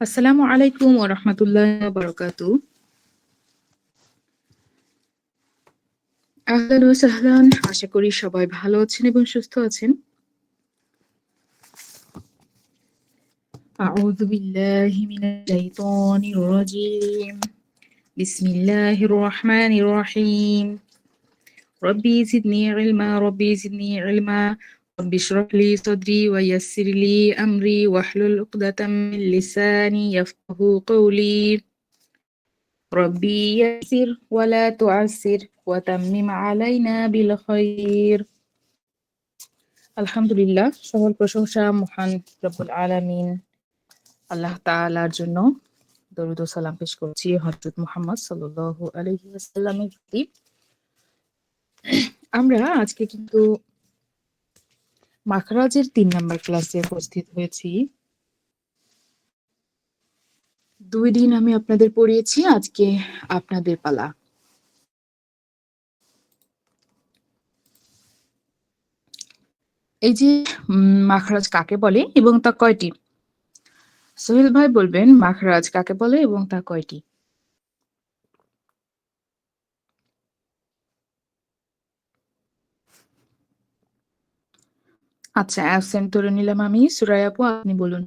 আসসালামু আলাইকুম ওয়া রাহমাতুল্লাহি ওয়া বারাকাতুহু। আহলান ওয়া সাহলান। আশা করি সবাই ভালো আছেন এবং সুস্থ আছেন। আউযু বিল্লাহি মিনাশ শাইতানির রাজীম। বিসমিল্লাহির রহমানির রহিম। রব্বি জিদনি ইলমা রব্বি জিদনি ইলমা রব্বি ইশরাহ লি সাদরি ওয়া ইয়াসসির লি আমরি ওয়াহলুল উকদাতাম মিন লিসানি ইয়াফকাহু কওলি। ربي يسر ولا تعسر وتمم علينا بالخير। আলহামদুলিল্লাহ, সকল প্রশংসা মহান রব্বুল আলামিন আল্লাহ তাআলার জন্য। দরুদ ও সালাম পেশ করছি হযরত মুহাম্মদ সাল্লাল্লাহু আলাইহি ওয়াসাল্লামের প্রতি। আমরা আজকে কিন্তু মাখরাজের ৩ নাম্বার ক্লাসে উপস্থিত হয়েছি। ২ দিন আমি আপনাদের পড়িয়েছি, আজকে আপনাদের পালা। এই যে মাখরাজ কাকে বলে এবং তা কয়টি? সোহেল ভাই বলবেন মাখরাজ কাকে বলে এবং তা কয়টি? আচ্ছা, অ্যাবসেন্ট ধরে নিলাম আমি। সুরাইয়া আপু, আপনি বলুন।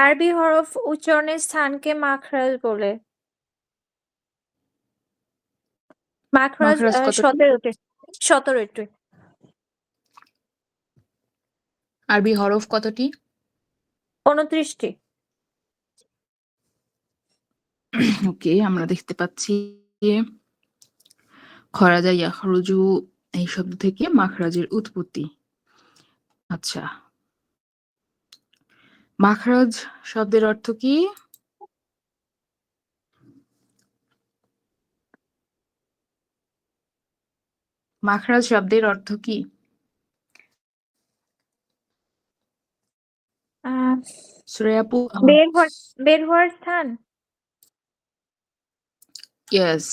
আরবি হরফ উচ্চারণের স্থানকে মাখরাজ বলে। মাখরাজ মাখরাজ কতটি? 17টি। আরবি হরফ কতটি? 29টি। ওকে, আমরা দেখতে পাচ্ছি খরাজা ইয়াখরুজু এই শব্দ থেকে মাখরাজের উৎপত্তি। আচ্ছা, মাখরাজ শব্দের অর্থ কি? মাখরাজ শব্দের অর্থ কি? সুরাইয়া আপু। বের হওয়ার স্থান। ইয়েস।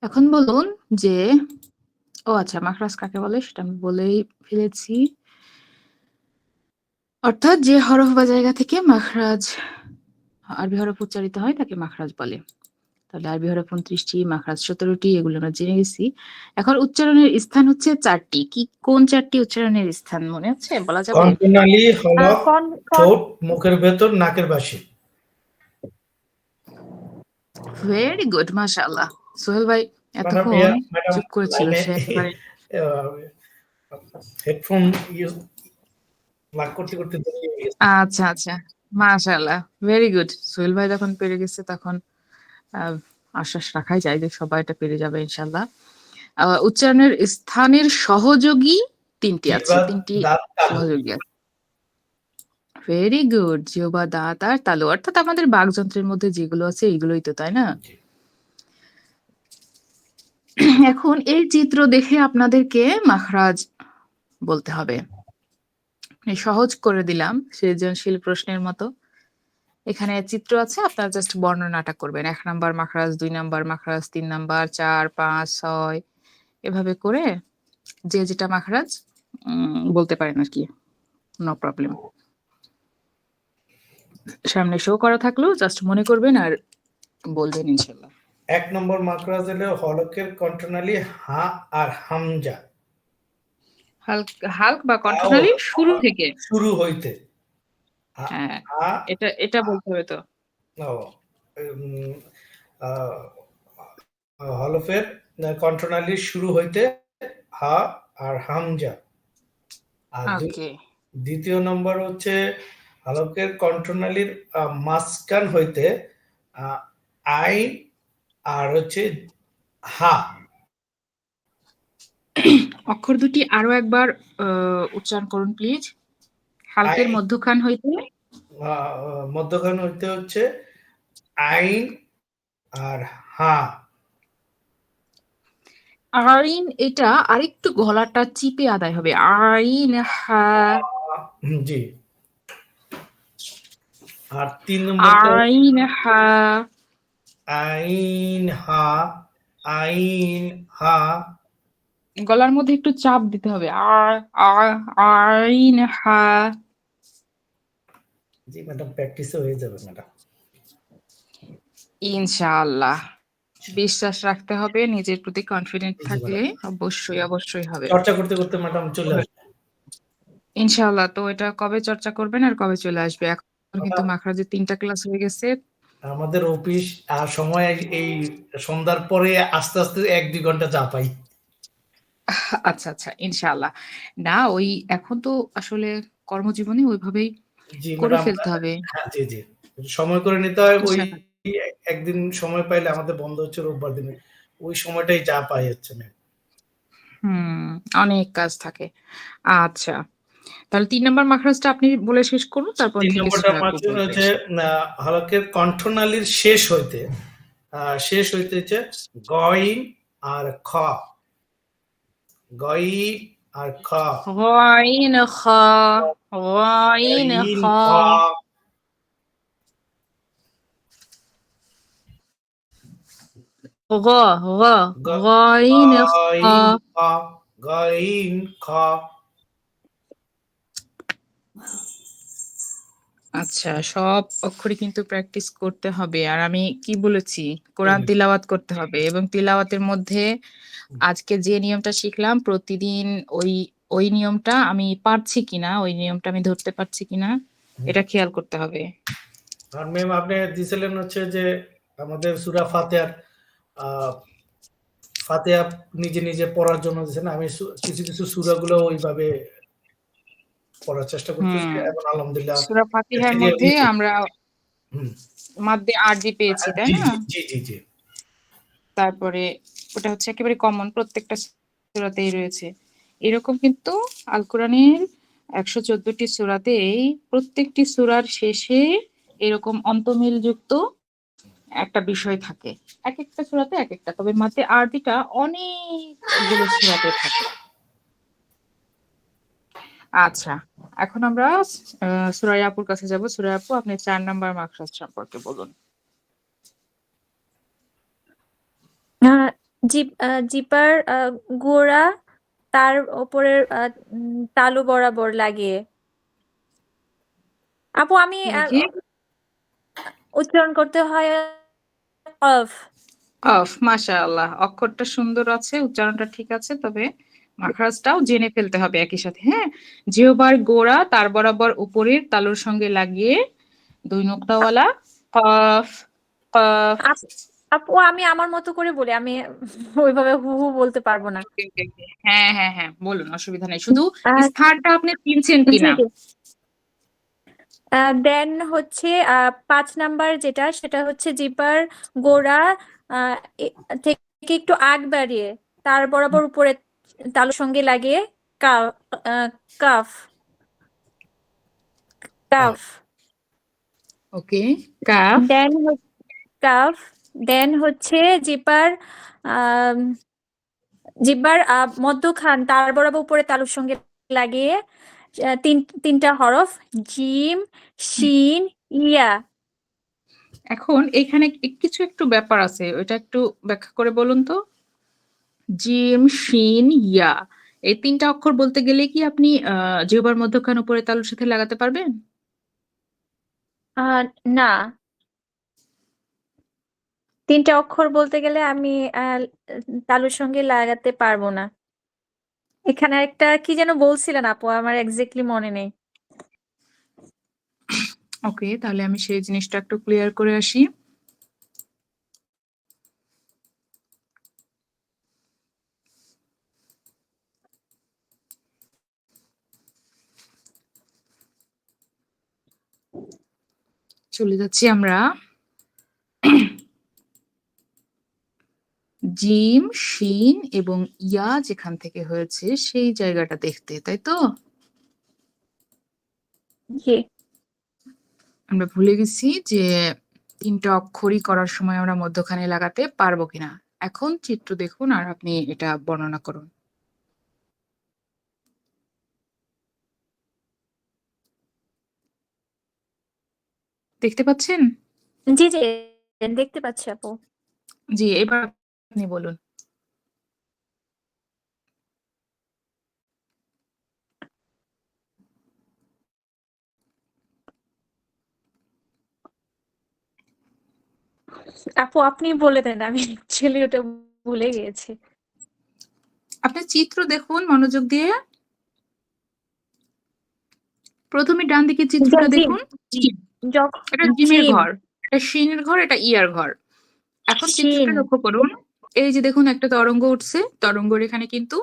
এখন বলুন যে আচ্ছা, মাখরাজ কাকে বলে সেটা আমি বলেই ফেলেছি। অর্থাৎ যে হরফ বা জায়গা থেকে মাখরাজ আরবি হরফ উচ্চারিত হয় তাকে মাখরাজ বলে। তাহলে আরবি হরফ 29টি, মাখরাজ 17টি, এগুলো আমরা জেনে গেছি। এখন উচ্চারণের স্থান হচ্ছে 4টি। কোন 4টি উচ্চারণের স্থান মনে আছে? বলা যাবে? কণ্ঠনালী, হলক, ঠোঁট, মুখের ভেতর, নাকের পাশে। ভেরি গুড, মাশাআল্লাহ। সোহেল ভাই এতক্ষণ চুপ করেছিল, সে একেবারে হেডফোন ইউজ করতে করতে। আচ্ছা আচ্ছা, মাশাআল্লাহ, ভেরি গুড। সোহেল ভাই যখন পেরে গেছে তখন আশ্বাস রাখাই যায় যে সবাই এটা পেরে যাবে ইনশাআল্লাহ। উচ্চারণের স্থানের সহযোগী 3টি আছে, 3টি সহযোগী আছে। Very good. জিহ্বা, দাঁত আর তালু, অর্থাৎ আমাদের বাকযন্ত্রের মধ্যে যেগুলো আছে এইগুলোই তো, তাই না? এখন এই চিত্র দেখে আপনাদেরকে মাখরাজ বলতে হবে। সহজ করে দিলাম সৃজনশীল প্রশ্নের মতো। এখানে চিত্র আছে, আপনারা জাস্ট বর্ণনাটা করবেন। 1 নাম্বার মাখরাজ, 2 নাম্বার মাখরাজ, 3 নাম্বার, 4, 5, 6 এভাবে করে যে যেটা মাখরাজ বলতে পারেন আর কি, নো প্রবলেম। সামনে শো করা থাকলেও জাস্ট মনে করবেন আর বলবেন ইনশাআল্লাহ। 1 নম্বর মাখরাজ হলো হলকের কণ্ঠনালী হা আর হামজা। হালক বা কণ্ঠনালীর শুরু থেকে, শুরু হইতে। হ্যাঁ, এটা বলতে হবে তো। হলফের কণ্ঠনালীর শুরু হইতে হা আর হামজা। আর দ্বিতীয় নম্বর হচ্ছে হলকের কণ্ঠনালীর মাঝখান হইতে আইন আর হচ্ছে হা। অক্ষর দুটি আরো একবার উচ্চারণ করুন প্লিজ। হালকের মধ্যখান হইতে হচ্ছে আইন আর হা। আইন, এটা আরেকটু গলাটা চিপে আদায় হবে। আইন হা। জি। আর 3 নম্বর আইন হা। আইন হা, আইন হা। গলার মধ্যে একটু চাপ দিতে হবে। আইন হা। জি ম্যাডাম, প্র্যাকটিসে হয়ে যাবে ম্যাডাম। ইনশাআল্লাহ। বিশ্বাস রাখতে হবে, নিজের প্রতি কনফিডেন্ট জি, জি থাকলে ম্যাডাম। অবশ্যই হবে। চর্চা করতে, করতে ম্যাডাম চলে আসবে। ইনশাআল্লাহ। তো এটা কবে চর্চা করবেন আর কবে চলে আসবে? এখন কিন্তু ম্যাডাম, মাখরাজের ৩ টা ক্লাস হয়ে গেছে। আমাদের অফিস আর সময় এই সন্ধ্যার পরে আস্তে, আস্তে ১-২ ঘন্টা চা পাই। আচ্ছা, ইনশাআল্লাহ। না ওই এখন তো আসলে কর্মজীবনে ওইভাবেই জি করে ম্যাডাম। ফেলতে হবে। হ্যাঁ, জি, জি। সময় করে নিতে হয়। ওই ইনশাআল্লাহ। একদিন সময় পাইলে, আমাদের বন্ধ হচ্ছে রোববার দিনে। ওই সময়টাই চা পাই হচ্ছে ম্যাম। হুম, অনেক কাজ থাকে। আচ্ছা। তাহলে ৩ নাম্বার মাখরাজটা আপনি বলে শেষ করুন, তারপর ৩ থেকে নম্বরটা সূরা আমার আপু জন্য বলবে। হচ্ছে হলকের কণ্ঠনালীর শেষ হইতেছে গইন আর খ। গইন আর খ। গইন খ, গইন খ, গইন খ। গ, গ, গ- গইন খ। গইন খ। গইন খ। আচ্ছা, সব অক্ষরই কিন্তু প্র্যাকটিস করতে হবে। আর আমি কি বলেছি? জি কোরআন ম্যাডাম। তিলাওয়াত করতে হবে এবং তিলাওয়াতের মধ্যে আজকে যে নিয়মটা শিখলাম প্রতিদিন ওই ওই নিয়মটা আমি পারছি কিনা, ওই নিয়মটা আমি ধরতে পারছি কিনা এটা খেয়াল করতে হবে। আর ম্যাম, আপনি দিছিলেন হচ্ছে যে আমাদের সূরা ফাতিহার আহ, ফাতিহা নিজে নিজে পড়ার জন্য দিয়েছেন। আমি কিছু কিছু সূরাগুলো ওইভাবে পড়ার চেষ্টা করতেছি হুম, এবং আলহামদুলিল্লাহ সূরা ফাতিহার ক্যাটেরিয়া মধ্যে হয়েছে। আমরা হুম। মাদ্দে আরজি পেয়েছি, তাই জি, না? জি, জি, জি, জি। তারপরে ওটা হচ্ছে একেবারে কমন, প্রত্যেকটা সূরাতেই রয়েছে। এরকম কিন্তু আল কোরআনের ১১৪টি সূরাতেই প্রত্যেকটি সূরার শেষে এরকম অন্তমিলযুক্ত একটা বিষয় থাকে। একেকটা সূরাতে একেকটা। তবে মাঝে আরবিটা অনেকগুলো সূরাতে থাকে। আচ্ছা, এখন আমরা সুরাইয়া আপুর কাছে যাব। সুরাইয়া আপু, আপনি ৪ নাম্বার মাকসাদ সম্পর্কে বলুন। আহ, জিপার গোড়া তার ওপরের তালু বরাবর লাগিয়ে। আপু আমি লিখি উচ্চারণ করতে হয় অফ। অফ। মাশাআল্লাহ, অক্ষরটা সুন্দর আছে, উচ্চারণটা ঠিক আছে, তবে মাখরাজটাও জেনে ফেলতে হবে একই সাথে। হ্যাঁ, জিহ্বার গোড়া তার বরাবর উপরের তালুর সঙ্গে লাগিয়ে ২ নোক্তাওয়ালা কফ, কফ। আপু আমি আমার মতো করে বলি, আমি ওইভাবে হু হু বলতে পারবো না। ওকে। হ্যাঁ, বলুন, অসুবিধা নেই। শুধু আহ, স্থানটা আপনি চিনছেন জি কিনা? জি। দেন হচ্ছে ৫ নাম্বার যেটা, সেটা হচ্ছে জিপার গোড়া আহ, এ- থেকে একটু আগ বাড়িয়ে তার বরাবর উপরে তালুর সঙ্গে লাগিয়ে কাফ, আহ, কাফ, কাফ। ওকে, কাফ। দেন কাফ। দেন হচ্ছে জিপার আহ জিহ্বার মধ্যখান তার বরাবর উপরে তালুর সঙ্গে লাগিয়ে তিনটা হরফ জিম, শিন, ইয়া। এখন এখানে কিছু একটু ব্যাপার আছে। ওইটা একটু ব্যাখ্যা করে বলুন তো? জিম, শিন, ইয়া। এই ৩ টা অক্ষর বলতে গেলে কি আপনি জিহ্বার মধ্যখান উপরে তালুর সাথে লাগাতে পারবেন? না, 3টা অক্ষর বলতে গেলে আমি তালুর সঙ্গে লাগাতে পারবো না। এখানে একটা কি যেন বলছিলেন আপু, আমার এক্স্যাক্টলি মনে নেই। ওকে, তাহলে আমি সেই জিনিসটা একটু ক্লিয়ার করে আসি। চলে যাচ্ছি আমরা জিম, শিন এবং ইয়া যেখান থেকে হয়েছে সেই জায়গাটা দেখতে, তাই তো? জি। আমরা ভুলে গেছি যে ৩ টা অক্ষরই করার সময় আমরা মধ্যখানে লাগাতে পারবো কিনা। এখন চিত্র দেখুন আর আপনি এটা বর্ণনা করুন। দেখতে পাচ্ছেন? জি জি, দেখতে পাচ্ছি আপু। জি, এবার আপনি বলুন। আপু আপনি বলে দেন, আমি অ্যাকচুয়ালি ওটা ভুলে গিয়েছি। আপনি চিত্র দেখুন মনোযোগ দিয়ে। প্রথমে ডান দিকে চিত্রটা জিম দেখুন। এটা জিমের জিম ঘর, এটা শিনের ঘর, এটা ইয়ার ঘর। এখন চিত্রটা শিন লক্ষ্য করুন। এই যে দেখুন একটা তরঙ্গ উঠছে, তরঙ্গের এখানে কিন্তু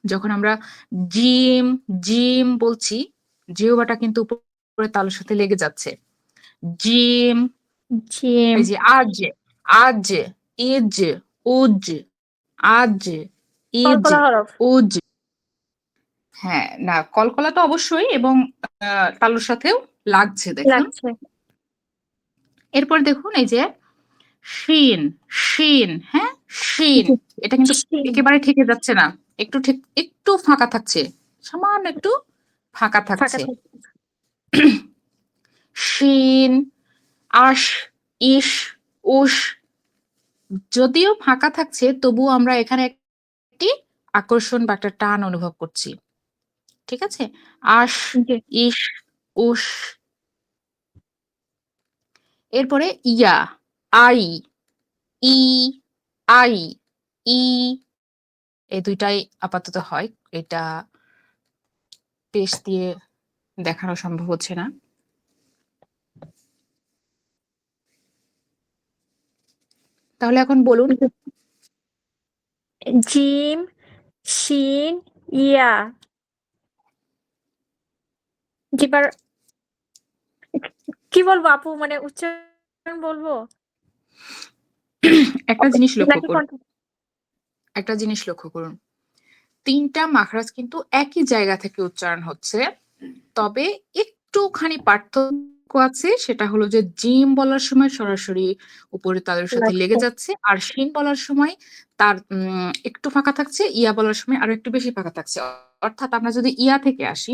যখন আমরা জিম জিম বলছি, জিহ্বাটা কিন্তু উপরে তালুর সাথে লেগে যাচ্ছে। জিম, জিম এই যে আজ, আজ, ইজ, উজ, আজ, ইজ, কলকলা হরফ উজ। হ্যাঁ, না কলকলা তো অবশ্যই, এবং তালুর সাথেও লাগছে দেখুন। লাগছে। এরপর দেখুন এই যে শিন, শিন, হ্যাঁ শিন, এটা কিন্তু শিন একেবারে ঠেকে যাচ্ছে না, একটু একটু ফাঁকা থাকছে, সামান্য একটু ফাঁকা ফাঁকা থাকছে। থাকে। শিন, আশ, ইস, উস, যদিও ফাঁকা থাকছে তবুও আমরা এখানে একটি আকর্ষণ বা একটা টান অনুভব করছি। ঠিক আছে, আশ, জি ইস, উস। এরপরে ইয়া, আই, ই, আই, ই, এই দুইটাই আপাতত হয়। এটা পেশ দিয়ে দেখানো সম্ভব হচ্ছে না। তাহলে এখন বলুন। জিম শিন ইয়া। এবার কি বলবো আপু, মানে উচ্চারণ বলবো একটা জিনিস লক্ষ্য নাকি করুন, একটা জিনিস লক্ষ্য করুন, তিনটা মাখরাজ কিন্তু একই জায়গা থেকে উচ্চারণ হচ্ছে, তবে একটুখানি পার্থক্য আছে। সেটা হলো যে জিম বলার সময় সরাসরি উপরে তাদের সাথে লেগে লাগছে? যাচ্ছে, আর শিন বলার সময় তার একটু ফাঁকা থাকছে, ইয়া বলার সময় আরো একটু বেশি ফাঁকা থাকছে। অর্থাৎ আমরা যদি ইয়া থেকে আসি,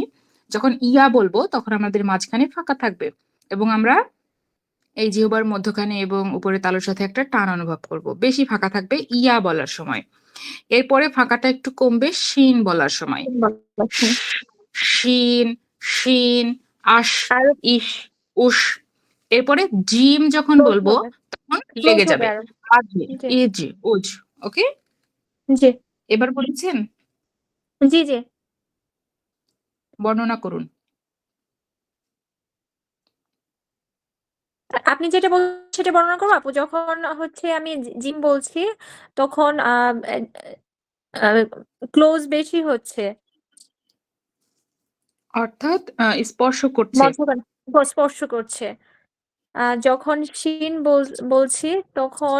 যখন ইয়া বলবো তখন আমাদের মাঝখানে ফাঁকা থাকবে, এবং আমরা এই জিহ্বার মধ্যখানে এবং উপরে তালুর সাথে একটা টান অনুভব করব। বেশি ফাঁকা থাকবে ইয়া বলার সময়, এরপরে ফাঁকাটা একটু কমবে শিন বলার সময়। লাগছে। শিন, শিন, আশ, আর ইস, উস। এরপরে জিম যখন ক্লোজ বলবো হবে, তখন ক্লোজ লেগে হবে যাবে। আরো। আজ, জি ইজ, উজ। ওকে, জি এবার বলেছেন, জি জি বর্ণনা করুন। আপনি যেটা বলছেন সেটা বর্ণনা করবো আপু। যখন হচ্ছে আমি জিম বলছি তখন ক্লোজ বেশি হচ্ছে, অর্থাৎ স্পর্শ করছে। মধ্যখান স্পর্শ করছে। যখন শিন বলছি তখন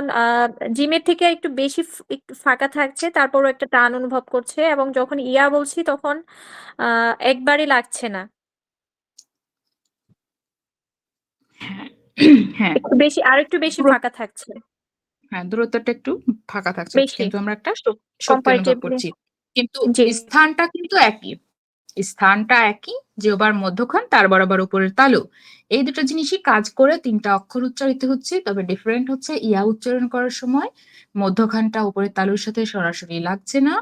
জিমের থেকে একটু বেশি একটু ফাঁকা থাকছে, তারপরও একটা টান অনুভব করছে। এবং যখন ইয়া বলছি তখন একবারই লাগছে না, হ্যাঁ, হ্যাঁ, একটু বেশি আর একটু বেশি দূরত্ব, ফাঁকা থাকছে, হ্যাঁ দূরত্বটা একটু ফাঁকা থাকছে, বেশি কিন্তু আমরা একটা শক্তি অনুভব কম্পারেটিভলি। করছি। কিন্তু জি স্থানটা কিন্তু একই, স্থানটা একই, জিহ্বার মধ্যখান তার বরাবর উপরের তালু। এই দুটো জিনিসই কাজ করে তিনটা অক্ষর উচ্চারিত হচ্ছে, তবে ডিফারেন্ট হচ্ছে ইয়া উচ্চারণ করার সময় মধ্যখানটা উপরের তালুর সাথে সরাসরি লাগছে না।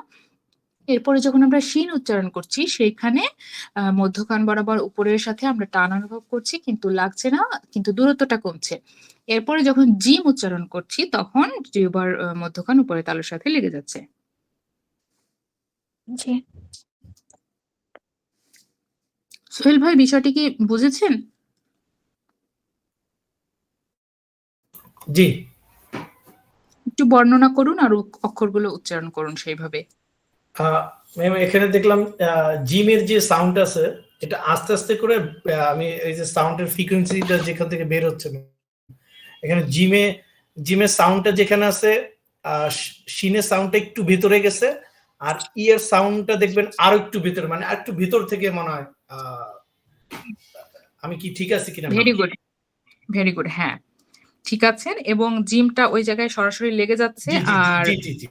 এরপরে যখন আমরা শিন উচ্চারণ করছি সেইখানে মধ্যখান বরাবর উপরের সাথে আমরা টান অনুভব করছি, কিন্তু লাগছে না, কিন্তু দূরত্বটা কমছে। এরপরে যখন জিম উচ্চারণ করছি তখন জিহ্বার মধ্যখান উপরের তালুর সাথে লেগে যাচ্ছে। জি সোহেল ভাই বিষয়টি কি বুঝেছেন? জি। একটু বর্ণনা করুন আর অক্ষরগুলো উচ্চারণ করুন সেইভাবে। ম্যাম এখানে দেখলাম জিমের যে সাউন্ড আছে এটা আস্তে আস্তে করে আমি এই যে সাউন্ডের ফ্রিকোয়েন্সিটা যেখান থেকে বের হচ্ছে, এখানে জিমের সাউন্ডটা যেখানে আছে শিনের সাউন্ডটা একটু ভিতরে গেছে, আর ইয়ের সাউন্ডটা দেখবেন আরো একটু ভিতরে, মানে আর একটু ভিতর থেকে মনে হয়। আমি কি ঠিক আছে কিনা? ভেরি গুড, ভেরি গুড, হ্যাঁ ঠিক আছেন। এবং জিমটা ওই জায়গায় সরাসরি লেগে যাচ্ছে, জি জি আর জি জি জি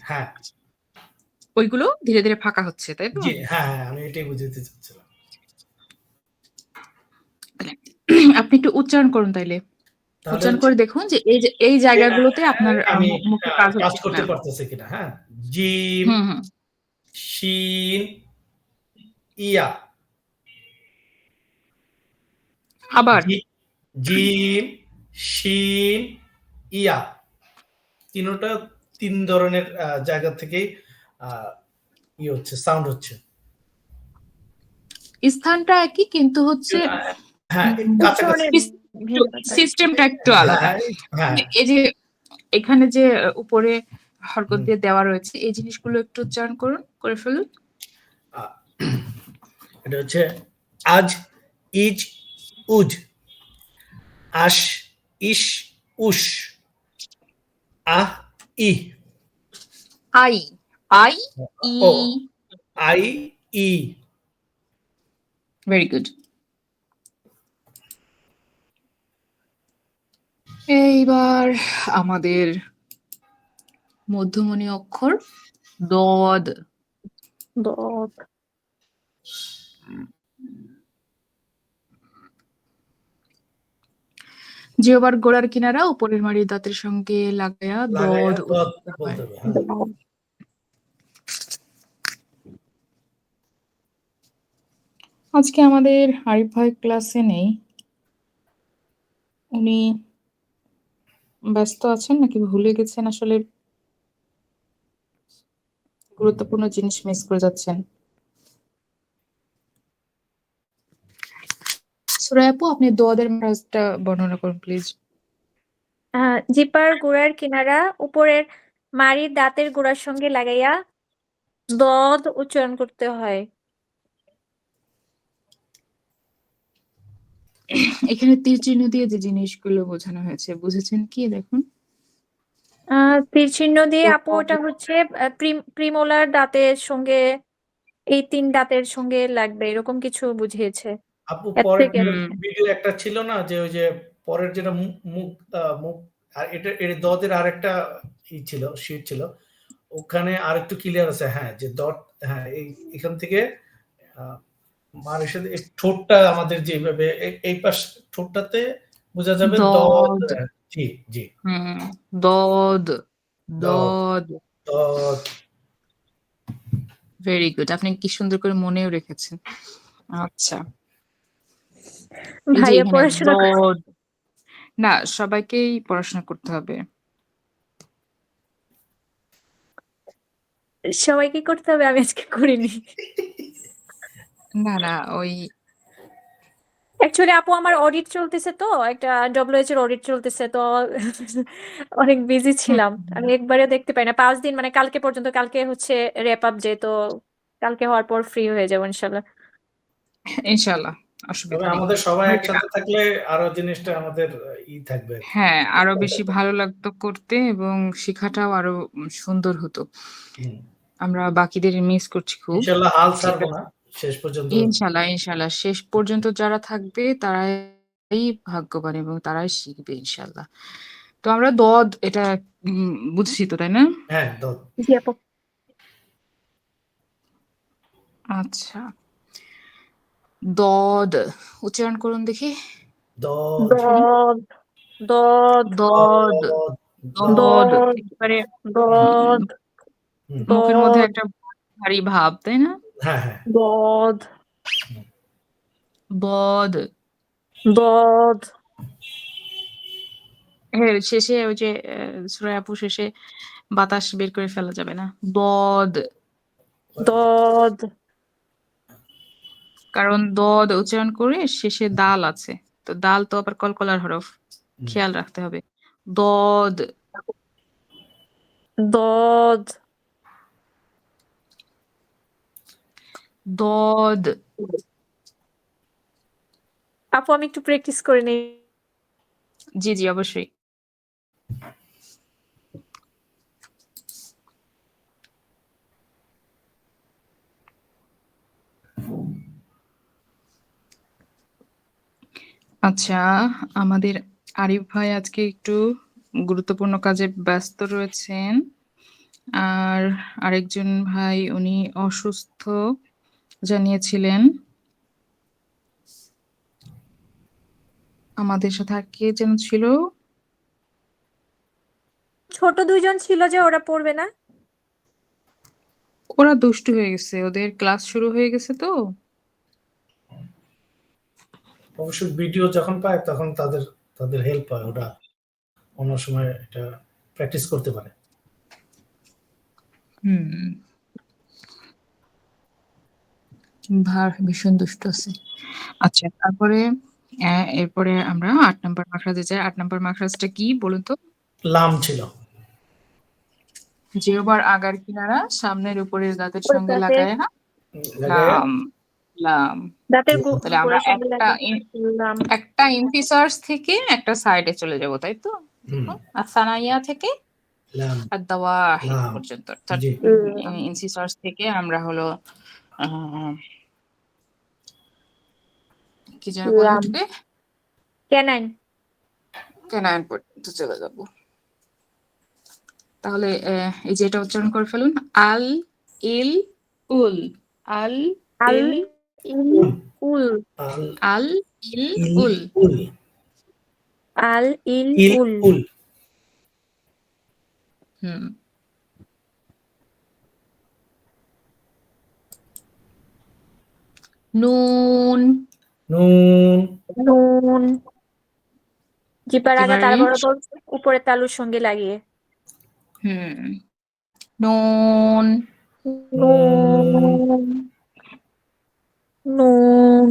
হ্যাঁ ওইগুলো ধীরে ধীরে ফাঁকা হচ্ছে, তাই তো? জি হ্যাঁ হ্যাঁ, আমি এটাই বুঝতে চাচ্ছিলাম। আপনি একটু উচ্চারণ করুন তাইলে, তাহলে উচ্চারণ করে দেখুন যে এই জায়গাগুলোতে আপনার আমি মুখে কাজ কাজ হচ্ছে করতে কিনা। পারতেছে কিনা। হ্যাঁ, জিম, হুম হুম। শিন, ইয়া। আবার জিম, শিন, ইয়া, তিনোটা তিন ধরনের জায়গা থেকেই হচ্ছে, সাউন্ড হচ্ছে। স্থানটা একই, কিন্তু হচ্ছে হ্যাঁ, কাছাকাছি। উচ্চারণের ভিন্নতা। সিস্টেমটা একটু আলাদা। হ্যাঁ, হ্যাঁ, এই যে এখানে যে উপরে হরকত হুম। দিয়ে দেওয়া রয়েছে, এই জিনিসগুলো একটু উচ্চারণ করে ফেলুন। এটা হচ্ছে আজ, ইজ, উজ, আশ, ইশ, উশ, আহ, ই। আই, আই, ই। ও, আই, ই। Very good. এইবার আমাদের মধ্যমণি অক্ষর দদ। দদ, জিহ্বার গোড়ার কিনারা উপরের মাড়ির দাঁতের সঙ্গে লাগায়া লাগাইয়া দদ দদ উচ্চারণ হয়। বলতে হবে। হ্যাঁ। দদ। আজকে আমাদের আরিফ ভাই ক্লাসে নেই। উনি ব্যস্ত আছেন নাকি ভুলে গেছেন, আসলে গুরুত্বপূর্ণ জিনিস মিস করে যাচ্ছেন। সূরা আপু, আপনি দোয়াদের মারাজটা বর্ণনা করুন প্লিজ। জিপার গোড়ার কিনারা উপরের মাড়ির দাঁতের গোড়ার সঙ্গে লাগাইয়া দদ উচ্চারণ করতে হয়। এখানে তীর চিহ্ন দিয়ে যে জিনিসগুলো বোঝানো হয়েছে, বুঝেছেন কি? দেখুন। তীর চিহ্ন দিয়ে আপু ওটা হচ্ছে প্রিমোলার দাঁতের সঙ্গে, এই 3 দাঁতের সঙ্গে লাগবে, এরকম কিছু বুঝিয়েছে। আপু, এর পরের থেকে হুম, ভিডিও একটা ছিল না, যে ওই যে পরের যেটা মুখ, মুখ, আর এটা এর দদের আরেকটা ছিল, শীট ছিল, ওখানে আরেকটু ক্লিয়ার আছে। হ্যাঁ, যে দট, হ্যাঁ, এখান থেকে মার এসে এই ঠোঁটটা আমাদের যেভাবে এই পাশ ঠোঁটটাতে বোঝা যাবে দদ। দদ। জি, জি, হুম, দদ, দদ, দদ। দদ। ভেরি গুড, আপনি কি সুন্দর করে মনেও রেখেছেন। আচ্ছা, এই যে ভাইয়া এখানে পড়াশোনা দদ। না, সবাইকেই পড়াশোনা করতে হবে। সবাইকে করতে হবে, আমি আজকে করিনি। না না, ওই অ্যাকচুয়ালি আপু আমার অডিট চলতেছে, তো একটা ডব্লিউএইচ এর অডিট চলতেছে, তো অনেক বিজি ছিলাম, আমি একবারে দেখতে পাই না 5 দিন, মানে কালকে পর্যন্ত। কালকে হচ্ছে র্যাপ আপ ডে, তো কালকে হওয়ার পর ফ্রি হয়ে যাবো ইনশাল্লাহ। ইনশাল্লাহ, তবে অসুবিধা নেই। আমাদের সবাই একসাথে থাকলে আরো জিনিসটা আমাদের থাকবে। হ্যাঁ, আরো বেশি ভালো লাগতো করতে, এবং শেখাটাও আরো সুন্দর হতো। হুম। আমরা বাকিদের মিস করছি খুব। ইনশাল্লাহ হাল ঠিক ছাড়বো আছে, না শেষ পর্যন্ত। ইনশাল্লাহ ইনশাল্লাহ শেষ পর্যন্ত যারা থাকবে তারাই ভাগ্যবান, এবং তারাই শিখবে ইনশাল্লাহ। তো আমরা দদ এটা বুঝছি তো, তাই না? হ্যাঁ, দদ। জি আপু। আচ্ছা, দদ উচ্চারণ করুন দেখি। দদ, শুনি। দদ, দদ, দদ, দদ, দদ। দদ, একেবারে দদ, হুম। মুখের মধ্যে দদ, একটা ভারী ভাব, তাই না? হ্যাঁ, হ্যাঁ, দদ, বদ। দদ। হ্যাঁ, শেষে ওই যে সূরা আপু শেষে বাতাস বের করে ফেলা যাবে না। বদ। দদ, কারণ দদ উচ্চারণ করে শেষে দাল আছে, তো দাল তো আবার কলকলার হরফ, হুম। খেয়াল রাখতে হবে। দদ, দদ। দদ। আপু আমি একটু প্র্যাকটিস করে নেই। জি জি, অবশ্যই। আচ্ছা, আমাদের আরিফ ভাই আজকে একটু গুরুত্বপূর্ণ কাজে ব্যস্ত রয়েছেন, আর আরেকজন ভাই উনি অসুস্থ জানিয়েছিলেন। আমাদের সাথে আর কে যেন ছিল? ছোট 2 জন ছিল যে, ওরা পড়বে না? ওরা দুষ্টু হয়ে গেছে, ওদের ক্লাস শুরু হয়ে গেছে তো। অবশ্য ভিডিও যখন পায় তখন তাদের হেল্প হয়, ওটা অন্য সময় এটা প্র্যাকটিস করতে পারে। হুম, ভীষণ দুষ্ট আছে। আচ্ছা, তারপরে এরপরে আমরা ৮ নাম্বার মাখরাজে যাই। ৮ নাম্বার মাখরাজটা কি বলুন তো? লাম ছিল। জিহ্বার আগার কিনারা সামনের উপরের দাঁতের উপরের সঙ্গে দাঁতের লাগায় না? লাগায় লাম, লাম। দাঁতের তাহলে আমরা গোড়ার সঙ্গে লাগে লাম। একটা ইনফিসার্স থেকে একটা সাইডে চলে যাব, তাই তো? হুম, আর সানাইয়া থেকে লাম, আর দাওয়াহিদ লাম। পর্যন্ত, অর্থাৎ জি, ইনসিসার্স থেকে আমরা হলো আহ, কি যেন বলে লাম ওটাকে, ক্যানাইন। ক্যানাইন পর্যন্ত চলে যাব। তাহলে এই যে এটা উচ্চারণ করে ফেলুন, আল ইল উল, আল আল ইল ইল উল, উল, আল আল ইল ইল উল। উল, আল ইল ইল উল। উল। হুম, নুন, নুন, নুন জিপার আগা তার একেবারে বরাবর উপরের তালুর সঙ্গে লাগিয়ে। হুম, নুন, নুন, নুন।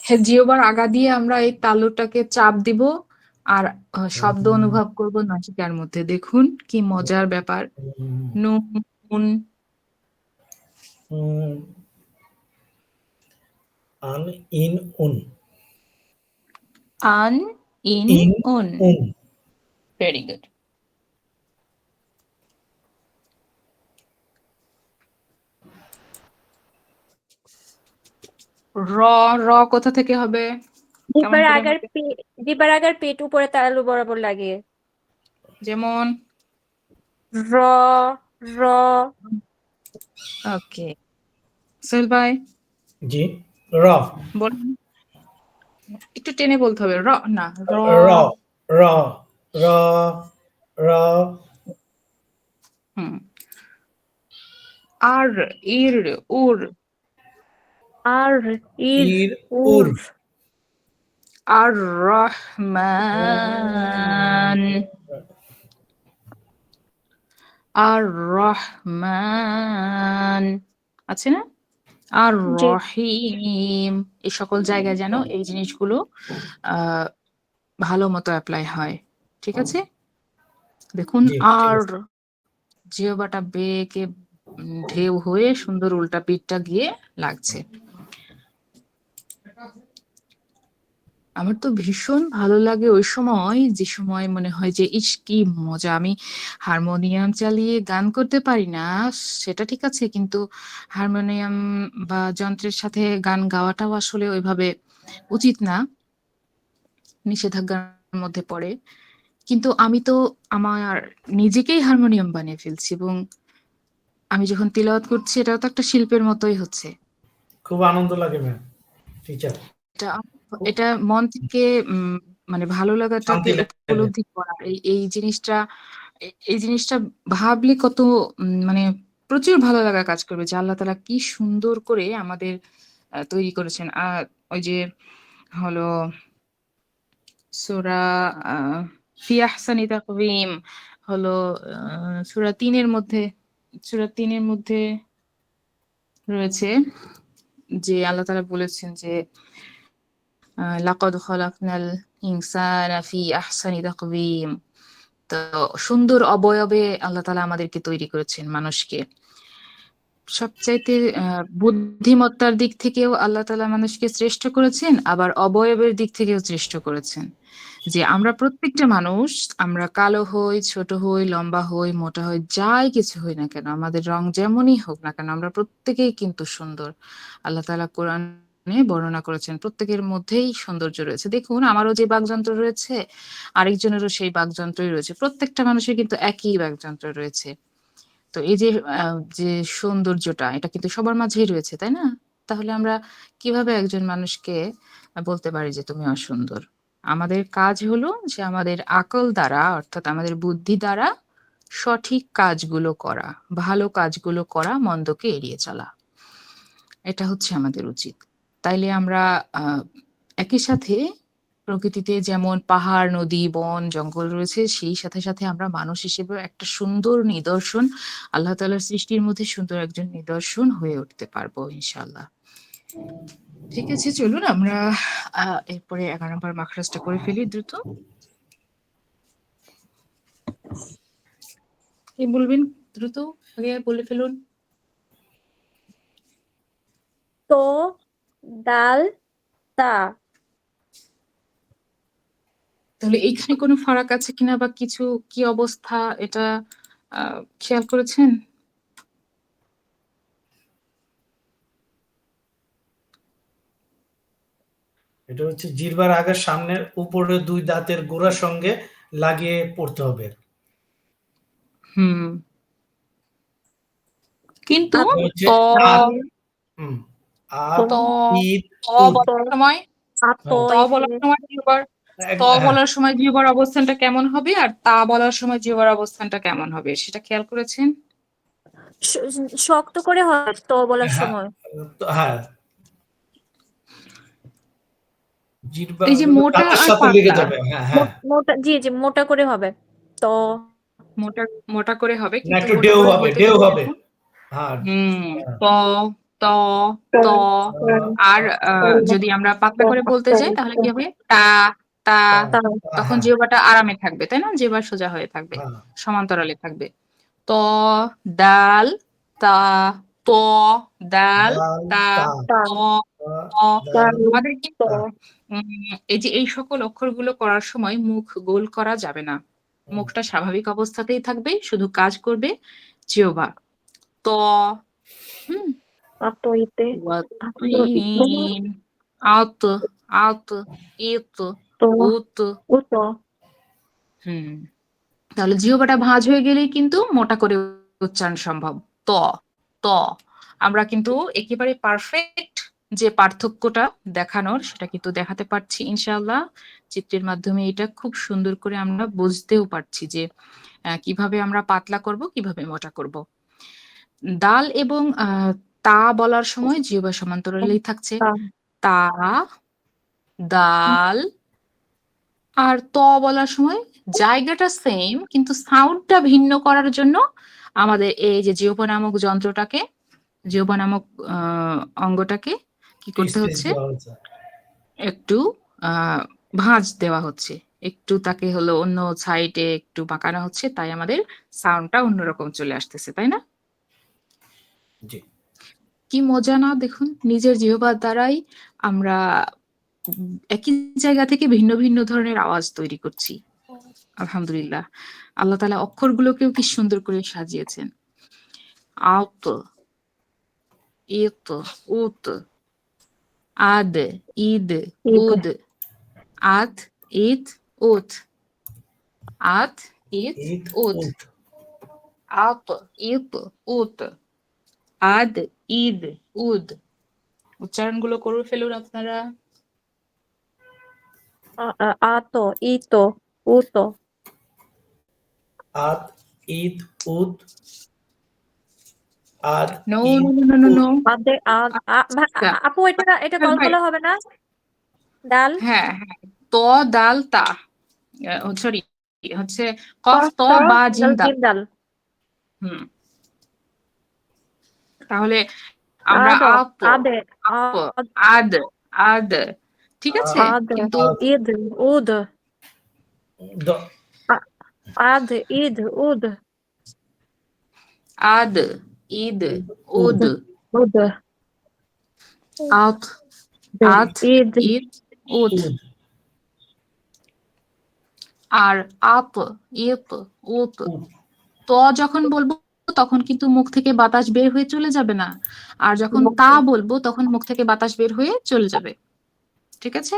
হ্যাঁ, জিহ্বার আগা দিয়ে আমরা এই তালুটাকে চাপ দিব আর শব্দ অনুভব করব নাসিকার মধ্যে। দেখুন কি মজার ব্যাপার। নুন, আন ইন উন, আন ইন ইন উন। উন, ভেরি গুড। র, র কোথা থেকে হবে? কেমন করে হবে? জিপার আগার পেট উপরে তালু বরাবর লাগিয়ে। যেমন র, র। ওকে, সোহেল ভাই জি, র, বলুন, একটু টেনে বলতে হবে। র না, র। র, র, র, র, হুম, আর, ইর, উর, আর ইর ইর উর। উর, আর রহমান, আর রহমান আছে না? আর জি। রহিম, এই সকল জায়গায় যেন এই জিনিসগুলো আহ ভালো মতো অ্যাপ্লাই হয়। ঠিক আছে, দেখুন জি, ঠিক আর আছে। জিহ্বাটা বেঁকে ঢেউ হয়ে সুন্দর উল্টা পিঠটা গিয়ে লাগছে। আমার তো ভীষণ ভালো লাগে ওই সময়, যে সময় মনে হয় যে ইস কি মজা, আমি হারমোনিয়াম চালিয়ে গান করতে পারি না সেটা ঠিক আছে, কিন্তু হারমোনিয়াম বা যন্ত্রের সাথে গান গাওয়াটাও আসলে ওইভাবে উচিত না, নিষেধাজ্ঞার মধ্যে পড়ে। কিন্তু আমি তো আমার নিজেকেই হারমোনিয়াম বানিয়ে ফেলছি, এবং আমি যখন তিলাওয়াত করছি এটাও তো একটা শিল্পের মতোই হচ্ছে। খুব আনন্দ লাগে ম্যাম, টিচার। এটা এটা মন থেকে মানে ভালো লাগাটাকে শান্তি লাগে। উপলব্ধি করা, এই জিনিসটা, এই জিনিসটা ভাবলে কত মানে প্রচুর ভালো লাগা কাজ করবে, যে আল্লাহ তাআলা কি সুন্দর করে আমাদের তৈরি করেছেন। আর ওই যে হলো সূরা ফি আহসানি তাকওয়িম হলো সূরা ৩ এর মধ্যে, সূরা ৩ এর মধ্যে রয়েছে যে আল্লাহ তাআলা বলেছেন যে লাকাদ খলাকনাল ইনসানা ফি আহসানি তাকওয়িম। তো সুন্দর অবয়বে আল্লাহ তাআলা আমাদেরকে তৈরি করেছেন, মানুষকে। সবচাইতে বুদ্ধিমত্তার দিক থেকেও আল্লাহ তাআলা মানুষকে শ্রেষ্ঠ করেছেন, আবার অবয়বের দিক থেকেও শ্রেষ্ঠ করেছেন। যে আমরা প্রত্যেকটা মানুষ, আমরা কালো হই, ছোট হই, লম্বা হই, মোটা হই, যাই কিছু হই না কেন, আমাদের রং যেমনই হোক না কেন, আমরা প্রত্যেকেই কিন্তু সুন্দর। আল্লাহ তাআলা কোরআনে বর্ণনা করেছেন প্রত্যেকের মধ্যেই সৌন্দর্য রয়েছে। দেখুন আমারও যে বাকযন্ত্র রয়েছে, আরেকজনেরও সেই বাকযন্ত্রই রয়েছে, প্রত্যেকটা মানুষের কিন্তু একই বাকযন্ত্র রয়েছে। তো এই যে যে সৌন্দর্যটা, এটা কিন্তু সবার মাঝেই রয়েছে, তাই না? তাহলে আমরা কিভাবে একজন মানুষকে বলতে পারি যে তুমি অসুন্দর? আমাদের কাজ হলো যে আমাদের আকল দ্বারা, অর্থাৎ আমাদের বুদ্ধি দ্বারা সঠিক কাজগুলো করা, ভালো কাজগুলো করা, মন্দকে এড়িয়ে চলা। এটা হচ্ছে আমাদের উচিত। তাইলে আমরা একই সাথে প্রকৃতিতে যেমন পাহাড়, নদী, বন, জঙ্গল রয়েছে, সেই সাথে সাথে আমরা মানুষ হিসেবে একটা সুন্দর নিদর্শন, আল্লাহ তাআলার সৃষ্টির মধ্যে সুন্দর একজন নিদর্শন হয়ে উঠতে পারবো ইনশাআল্লাহ। ঠিক আছে, চলুন আমরা এরপরে 11 নম্বর মাখরাজটা করে ফেলি দ্রুত। কি বলবেন দ্রুত, আগে বলে ফেলুন। তো, দাল, তা। তাহলে এইখানে কোনো ফারাক আছে কিনা বা কিছু কি অবস্থা, এটা খেয়াল করেছেন? এটা হচ্ছে জিহ্বার আগের সামনের উপরে 2 দাঁতের গোড়ার সঙ্গে লাগিয়ে পড়তে হবে। হুম, কিন্তু আত, এটা হচ্ছে ত আত, আত, ত ঈদ, ত উদ। বলার সময় আত, ত বলার সময় জিহ্বার ত হ্যাঁ, বলার সময় জিহ্বার অবস্থানটা কেমন হবে, আর তা বলার সময় জিহ্বার অবস্থানটা কেমন হবে, সেটা খেয়াল করেছেন? শক্ত করে হয় তো বলার হ্যাঁ, সময়। হ্যাঁ, জিহ্বা এই যে মোটা দাঁতের আর সাথে লেগে পাতলা, যাবে। হ্যাঁ, হ্যাঁ। মোটা, জি জি, মোটা করে হবে। তো মোটা মোটা করে হবে, না, কিন্তু একটু মোটা ঢেউ করে হবে, বলতে ঢেউ গেলে হবে। দেখুন, হ্যাঁ, ত ত ত, আর যদি আমরা পাতলা করে বলতে যাই তাহলে কি হবে, তা তা, তখন হ্যাঁ, জিহ্বাটা আরামে থাকবে, তাই না? জিহ্বা সোজা হয়ে থাকবে, হ্যাঁ, সমান্তরালে থাকবে। ত, দাল, তা, ত, দাল, দাল, তা, তা, তা, ত, ত। দাল, আমাদের কিন্তু তো, তা। এই যে এই সকল অক্ষরগুলো করার সময় মুখ গোল করা যাবে না, মুখটা স্বাভাবিক অবস্থাতেই থাকবে, শুধু কাজ করবে জিহ্বা। ত, হুম, আতইতে, ওয়াতিন, আত, আত, ইত, তো, উত। উতো, হুম, তাহলে জিহ্বাটা ভাঁজ হয়ে গেলেই কিন্তু মোটা করে উচ্চারণ সম্ভব। ত, ত। আমরা কিন্তু একেবারে পারফেক্ট যে পার্থক্যটা দেখানোর, সেটা কিন্তু দেখাতে পারছি ইনশাআল্লাহ চিত্রের মাধ্যমে। এটা খুব সুন্দর করে আমরা বুঝতেও পারছি যে কিভাবে আমরা পাতলা করব, কিভাবে মোটা করব। দাল এবং তা বলার সময় জিহ্বা সমান্তরালেই থাকছে, তা, তা, দাল। আর ত বলার সময় জায়গাটা সেম, কিন্তু সাউন্ডটা ভিন্ন করার জন্য আমাদের এই যে জিহ্বা নামক যন্ত্রটাকে, জিহ্বা নামক অঙ্গটাকে কি করতে স্পেস হচ্ছে, দেওয়া হয়েছে। একটু ভাঁজ দেওয়া হচ্ছে, একটু তাকে হলো অন্য সাইডে একটু বাঁকানো হচ্ছে, তাই আমাদের সাউন্ডটা অন্যরকম চলে আসতেছে, তাই না? জি। কি মজা না, দেখুন, নিজের জিহ্বার দ্বারাই আমরা একই জায়গা থেকে ভিন্ন ভিন্ন ধরনের আওয়াজ তৈরি করছি। আলহামদুলিল্লাহ, আল্লাহ তাআলা অক্ষরগুলোকেও কি সুন্দর করে সাজিয়েছেন। আত, ইত, উত, আদ, ঈদ, ঈদ, উদ, আত, ইত, উত, আত, ইত, ঈদ, উত, উদ। আত, ইত, উত, আদ, ঈদ, উদ। উচ্চারণগুলো করে ফেলুন আপনারা। আতো, ইতো, উতো, আদ, ঈদ, উদ, আদ, নো ঈদ, নো নো নো উদ। নো, আদে, আচ্ছা, আপু এটা ভাই, কলকলা হবে না? ডাল, হ্যাঁ হ্যাঁ, ত, দাল, তা, সরি, হচ্ছে কফ, ত, কষ্ট, বা, জিম, ডাল, দাল। জিম, ডাল। হুম, তাহলে আমরা আদো, আপ, আদে, আপ, আদ, আদ, ঠিক আছে, আদে, কিন্তু আদ, ঈদ, উদ, দ, আদ, ঈদ, উদ, আদ, ঈদ, ঈদ, উদ। উদ, উদ, আত, আত, ঈদ, ঈদ, উদ। উদ। আর আপ, ইত, উত, উদ। ত যখন বলবো তখন কিন্তু মুখ থেকে বাতাস বের হয়ে চলে যাবে না, আর যখন তা বলবো তখন মুখ থেকে বাতাস বের হয়ে চলে যাবে। ঠিক আছে,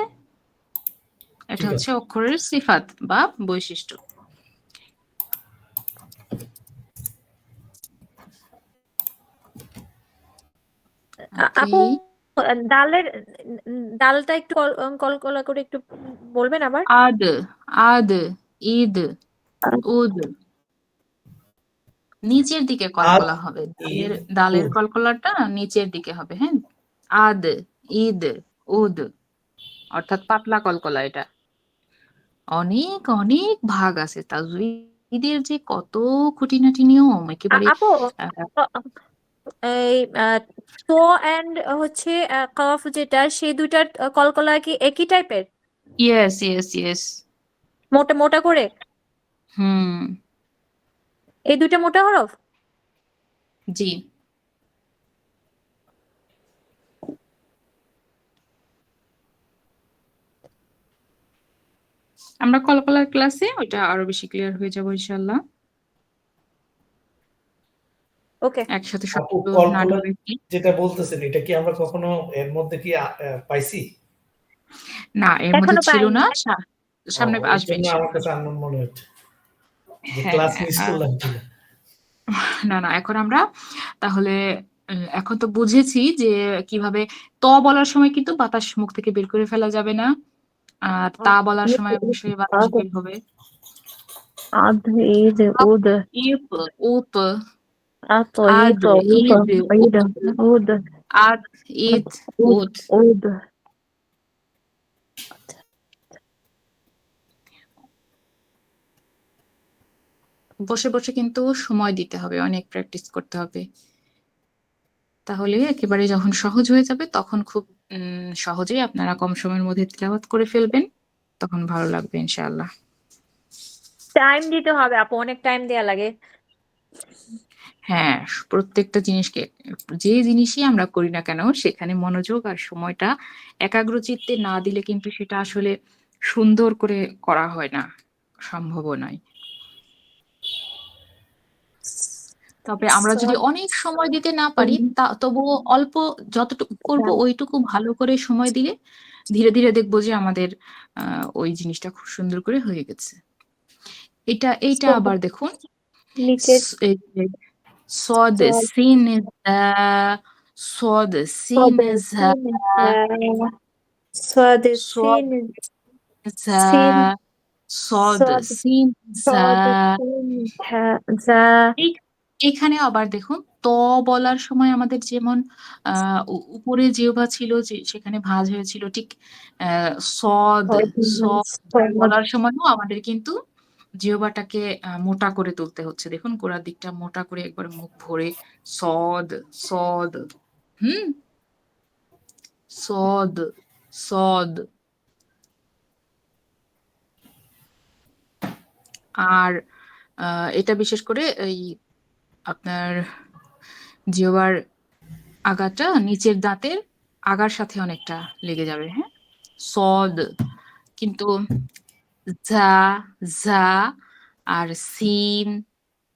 এটা ঠিক হচ্ছে আছে। অক্ষরের সিফাত বা বৈশিষ্ট্য। আপু, ওকে, ডালের ডালটা একটু কলকলা করে একটু বলবেন আবার। আদ, আদ, ঈদ, উদ। নিচের দিকে আদ, কলকলা হবে, ঈদ, ডালের উদ। কলকলাটা নিচের দিকে হবে, হ্যাঁ। আদ, ঈদ, উদ অর্থাৎ পাতলা কলকলা এটা। অনেক অনেক ভাগ আছে তাজউীদের যে কত খুঁটিনাটি নিয়ম একেবারে আপু আহ, এই তো এন্ড হচ্ছে কফ যেটা সেই দুইটার কলকলা কি একই টাইপের, ইয়েস ইয়েস ইয়েস। মোটা মোটা করে? হুম। এই দুইটা মোটা হরফ? জি। আমরা কলকলার ক্লাসে ওটা আরো বেশি ক্লিয়ার হয়ে যাবো ইনশাল্লাহ। ওকে। একসাথে আপু সবগুলো না কলকলা ঢুকে কি যেটা বলতেছেন এটা কি আমরা কখনো এর মধ্যে কি পাইছি? না, এর মধ্যে এখনো ছিল পাইনি। না, ও, সামনে এই আসবে জন্য আমার ইনশাল্লাহ। কাছে আননোন মনে হচ্ছে যে হ্যাঁ। ক্লাস মিস করলাম কিনা। না না, এখন আমরা তাহলে এখন তো বুঝেছি যে কিভাবে ত বলার সময় কিন্তু বাতাস মুখ থেকে বের করে ফেলা যাবে না, আর তা বলার সময় অবশ্যই বাতাস বের হবে। আদ, ঈদ, উদ, ইপ, উপ, আত, আদ, ইত, উপ, ঈদ, ঈদ, উদ, আদ, ঈদ, উদ, উদ। উদ। বসে বসে কিন্তু সময় দিতে হবে, অনেক প্র্যাকটিস করতে হবে, তাহলে একেবারে যখন সহজ হয়ে যাবে তখন খুব সহজেই আপনারা কম সময়ের মধ্যে তিলাওয়াত করে ফেলবেন, তখন ভালো লাগবে ইনশাআল্লাহ। টাইম দিতে হবে আপু, অনেক টাইম দেয়া লাগে। হ্যাঁ, প্রত্যেকটা জিনিসকে, যে জিনিসই আমরা করি না কেন সেখানে মনোযোগ আর সময়টা একাগ্রচিত্তে না দিলে কিন্তু সেটা আসলে সুন্দর করে করা হয় না, সম্ভবও নয়। তবে আমরা যদি অনেক সময় দিতে না পারি তবুও অল্প যতটুকু করব ওইটুকু ভালো করে সময় দিলে ধীরে ধীরে দেখবো যে আমাদের ওই জিনিসটা খুব সুন্দর করে হয়ে গেছে। এইটা আবার দেখুন, নিচের এই যে صاد سين صاد سين صاد صاد سين سين صاد صاد سين صاد سين ঝা। এখানে আবার দেখুন ত বলার সময় আমাদের যেমন উপরে জিহ্বা ছিল যে সেখানে ভাঁজ হয়েছিল, ঠিক সদ সদ বলার সময়ও আমাদের কিন্তু জিহ্বাটাকে মোটা করে তুলতে হচ্ছে। দেখুন গোড়ার দিকটা মোটা করে একবার মুখ ভরে সদ সদ, হুম, সদ সদ। আর এটা বিশেষ করে এই আপনার জিহ্বার আগাটা নিচের দাঁতের আগার সাথে অনেকটা লেগে যাবে, হ্যাঁ, সদ। কিন্তু ঝা ঝা আর সিন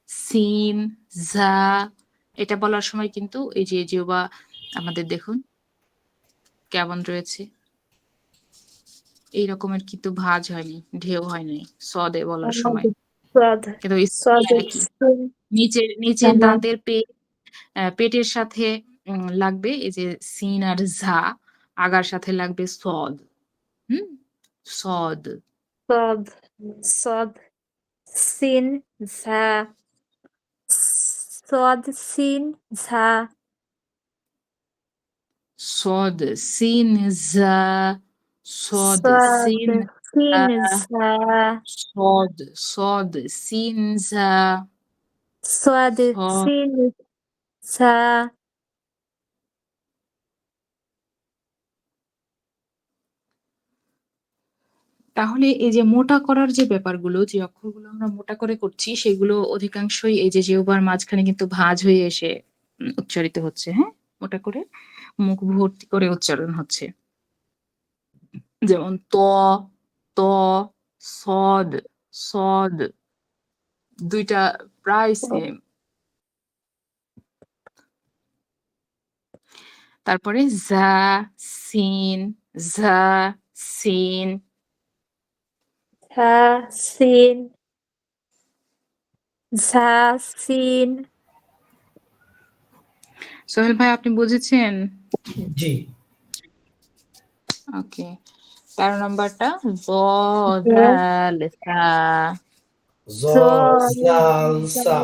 সিন ঝা এটা বলার সময় কিন্তু এই যে জিহ্বা আমাদের দেখুন কেমন রয়েছে, এই রকমের কিন্তু ভাঁজ হয়নি, ঢেউ হয়নি সদে বলার সময়, صاد কিন্তু صاد একই سين নিচের দাঁতের পেটের সাথে লাগবে এই যে সিন আর ঝা, আগার সাথে লাগবে সদ, হুম, সদ صاد صاد سين ঝা صاد سين ঝা সদ সিন ঝা সদ صاد সিন سين ঝা ঝা সদ সদ সিন ঝা صاد সদ। سين ঝা। তাহলে এই যে মোটা করার যে ব্যাপারগুলো, যে অক্ষরগুলো আমরা মোটা করে করছি সেগুলো অধিকাংশই এই যে জিহ্বার মাঝখানে কিন্তু ভাঁজ হয়ে এসে উচ্চারিত হচ্ছে, হ্যাঁ, মোটা করে মুখ ভর্তি করে উচ্চারণ হচ্ছে। যেমন ত সদ সদ, দুইটা প্রায় সেম। তারপরে ঝা সিন ঝা সিন। ঝা সিন ঝা সিন। সোহেল ভাই আপনি বুঝেছেন? জি। ওকে, 13 নাম্বারটা জ জাল সা। জ জাল সা।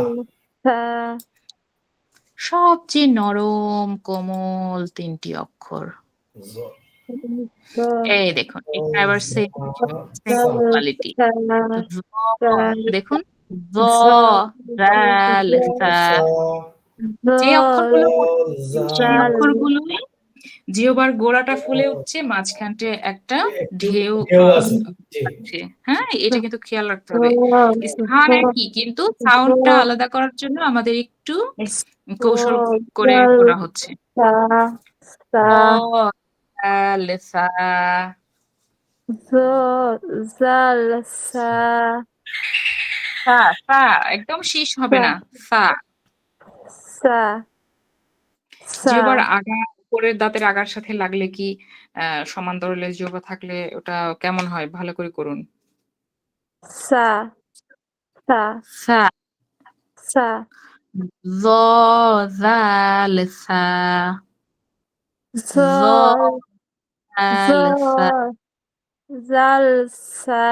সবচেয়ে নরম কোমল 3টি অক্ষর। জ- এই দেখুন এটা আবার সেম কোয়ালিটি দেখুন জ জাল সা যে অক্ষরগুলো সেই অক্ষরগুলো জিহ্বার গোড়াটা ফুলে উঠছে মাঝখানটা একটা একটু ঢেউ ঢেউ আছে জি আছে। হ্যাঁ এটা কিন্তু খেয়াল রাখতে হবে স্থান একই কিন্তু সাউন্ডটা আলাদা করার জন্য আমাদের একটু কৌশল করে করা হচ্ছে জ জাল সা সা সা সা একদম শেষ হবে না সা সা জিহ্বার আগা উপরের দাঁতের আগার সাথে লাগলে কি সমান্তরালে জিহ্বা থাকলে ওটা কেমন হয় ভালো করে করুন সা সা সা সা জ জাল সা জ জাল সা জালসা